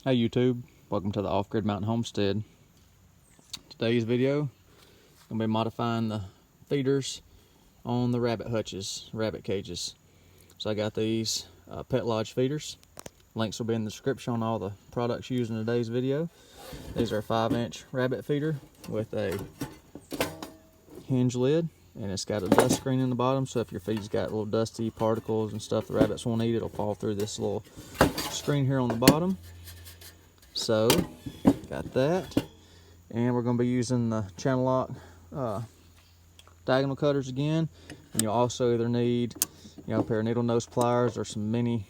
Hey YouTube, welcome to the Off-Grid Mountain Homestead. Today's video, I'm going to be modifying the feeders on the rabbit hutches, rabbit cages. So I got these Pet Lodge feeders. Links will be in the description on all the products used in today's video. These are a 5-inch rabbit feeder with a hinge lid, and it's got a dust screen in the bottom, so if your feed's got little dusty particles and stuff the rabbits won't eat, it'll fall through this little screen here on the bottom. So, got that, and we're going to be using the channel lock diagonal cutters again. And you'll also either need, a pair of needle nose pliers or some mini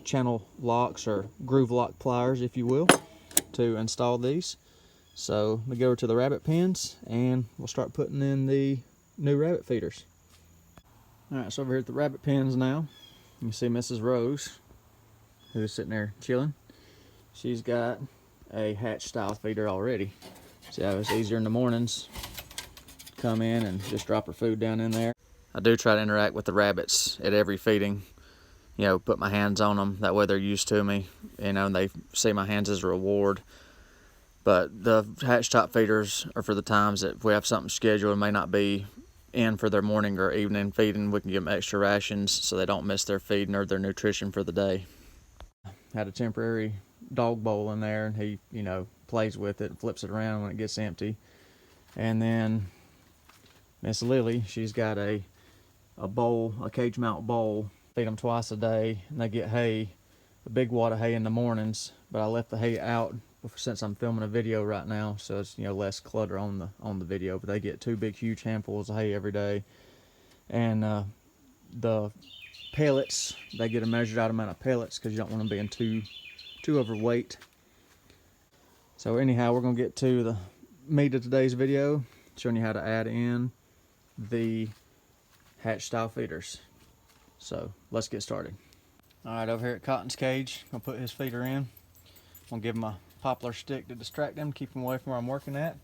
channel locks or groove lock pliers, if you will, to install these. So, we go over to the rabbit pens, and we'll start putting in the new rabbit feeders. Alright, so over here at the rabbit pens now, you can see Mrs. Rose, who's sitting there chilling. She's got a hatch style feeder already. See how it's easier in the mornings. Come in and just drop her food down in there. I do try to interact with the rabbits at every feeding. Put my hands on them. That way they're used to me. And they see my hands as a reward. But the hatch top feeders are for the times that if we have something scheduled and may not be in for their morning or evening feeding, we can give them extra rations so they don't miss their feeding or their nutrition for the day. Had a temporary dog bowl in there, and he plays with it, flips it around when it gets empty. And then Miss Lily, she's got a bowl, a cage mount bowl. Feed them twice a day, and they get hay, a big wad of hay in the mornings, but I left the hay out since I'm filming a video right now, so it's less clutter on the video. But they get 2 big huge handfuls of hay every day. And the pellets, they get a measured out amount of pellets because you don't want them being too overweight. So anyhow, we're going to get to the meat of today's video, showing you how to add in the hatch style feeders. So let's get started. Alright, over here at Cotton's cage, I'm going to put his feeder in. I'm going to give him a poplar stick to distract him, keep him away from where I'm working at.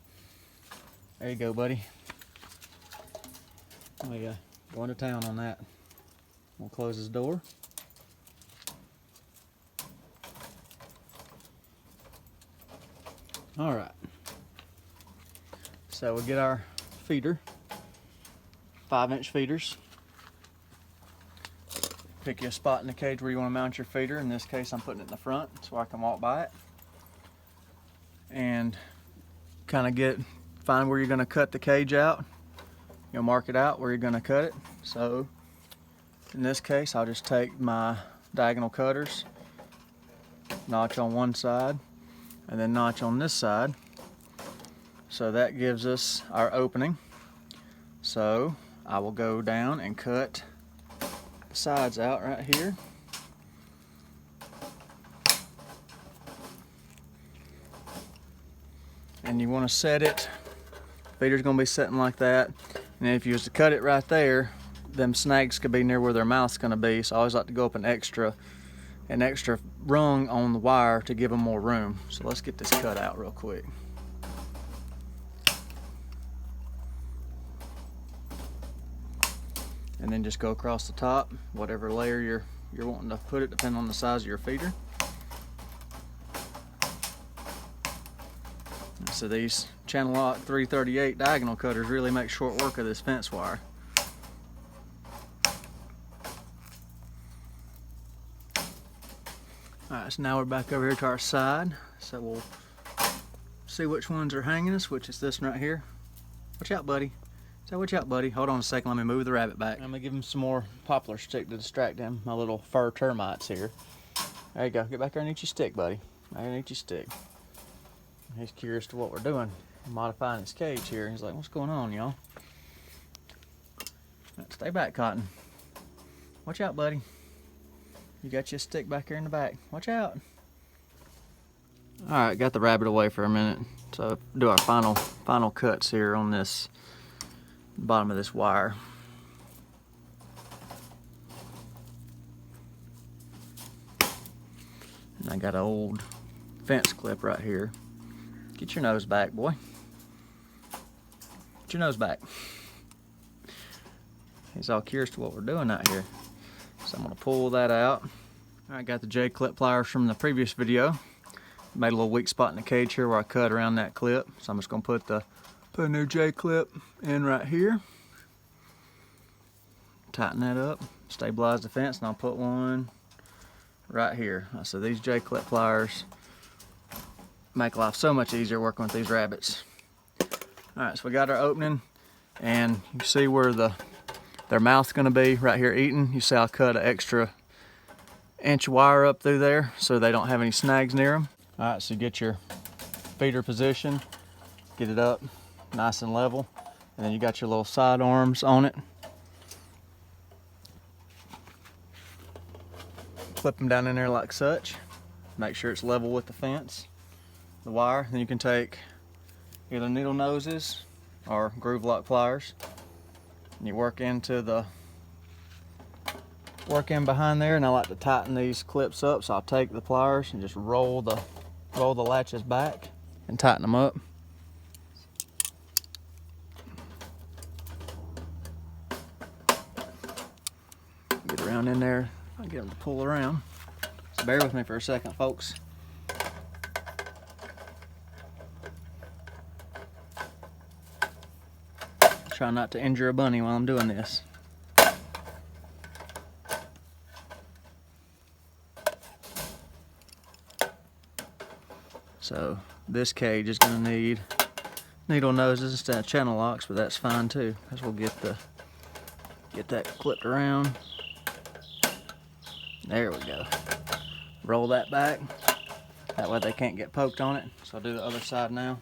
There you go, buddy. We going to town on that. We'll close his door. Alright, so we'll get our feeder, 5-inch feeders. Pick you a spot in the cage where you want to mount your feeder. In this case, I'm putting it in the front so I can walk by it. And kind of find where you're going to cut the cage out. You'll mark it out where you're going to cut it. So in this case, I'll just take my diagonal cutters, notch on one side, and then notch on this side. So that gives us our opening. So I will go down and cut the sides out right here. And you want to set it, feeder's going to be sitting like that. And if you was to cut it right there, them snags could be near where their mouth's going to be. So I always like to go up an extra rung on the wire to give them more room. So let's get this cut out real quick. And then just go across the top, whatever layer you're wanting to put it, depending on the size of your feeder. So these channel lock 338 diagonal cutters really make short work of this fence wire. Alright, so now we're back over here to our side. So we'll see which ones are hanging us, which is this one right here. Watch out, buddy. So watch out, buddy. Hold on a second, let me move the rabbit back. I'm gonna give him some more poplar stick to distract him, my little fur termites here. There you go, get back there and eat your stick, buddy. Back there and eat your stick. He's curious to what we're doing, modifying his cage here. He's like, what's going on, y'all? Stay back, Cotton. Watch out, buddy. You got your stick back here in the back. Watch out. Alright, got the rabbit away for a minute. So do our final cuts here on this bottom of this wire. And I got an old fence clip right here. Get your nose back, boy. Get your nose back. He's all curious to what we're doing out here. So I'm going to pull that out. I got the J-clip pliers from the previous video. Made a little weak spot in the cage here where I cut around that clip. So I'm just gonna put a new J-clip in right here. Tighten that up, stabilize the fence, and I'll put one right here. So these J-clip pliers make life so much easier working with these rabbits. Alright, so we got our opening, and you see where their mouth's gonna be right here eating. You see I cut an extra inch wire up through there so they don't have any snags near them. Alright, so you get your feeder position, get it up nice and level, and then you got your little side arms on it. Clip them down in there like such. Make sure it's level with the fence, the wire. Then you can take either needle noses or groove lock pliers, and you work in behind there. And I like to tighten these clips up, so I'll take the pliers and just roll the latches back and tighten them up. Get around in there. I'll get them to pull around. So bear with me for a second, folks. Try not to injure a bunny while I'm doing this. So this cage is going to need needle noses instead of channel locks, but that's fine too, because we'll get that clipped around. There we go. Roll that back. That way they can't get poked on it. So I'll do the other side now.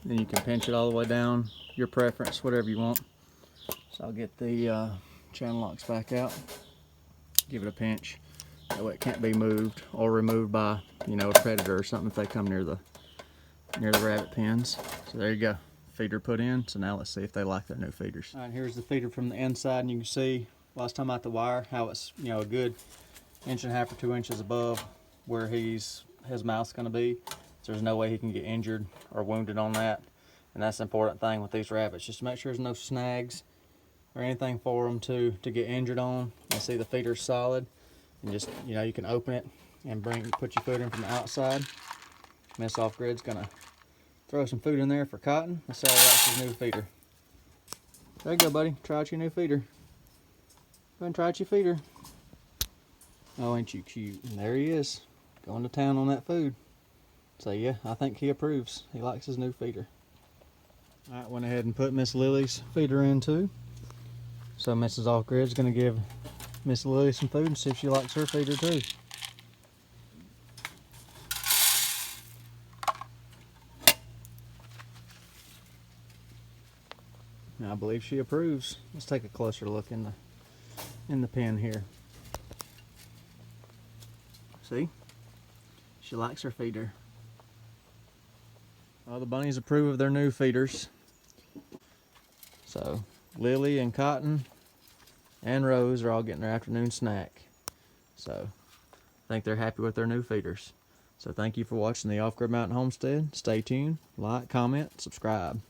Then you can pinch it all the way down, your preference, whatever you want. So I'll get the channel locks back out, give it a pinch. That way it can't be moved or removed by, you know, a predator or something if they come near the rabbit pens. So there you go, feeder put in. So now let's see if they like their new feeders. All right, here's the feeder from the inside, and you can see last time out the wire how it's, you know, a good 1.5 or 2 inches above where his mouth's going to be. So there's no way he can get injured or wounded on that. And that's the important thing with these rabbits, just to make sure there's no snags or anything for them to get injured on. You see the feeder's solid. And just, you know, you can open it and put your food in from the outside. Miss Off Grid's gonna throw some food in there for Cotton. Let's see how he likes his new feeder. There you go, buddy. Try out your new feeder. Go ahead and try out your feeder. Oh, ain't you cute? And there he is, going to town on that food. So yeah, I think he approves. He likes his new feeder. All right, went ahead and put Miss Lily's feeder in too. So Mrs. Off Grid's gonna give Miss Lily some food and see if she likes her feeder too. Now, I believe she approves. Let's take a closer look in the pen here. See? She likes her feeder. All the bunnies approve of their new feeders. So Lily and Cotton and Rose are all getting their afternoon snack. So I think they're happy with their new feeders. So thank you for watching the Off Grid Mountain Homestead. Stay tuned, like, comment, subscribe.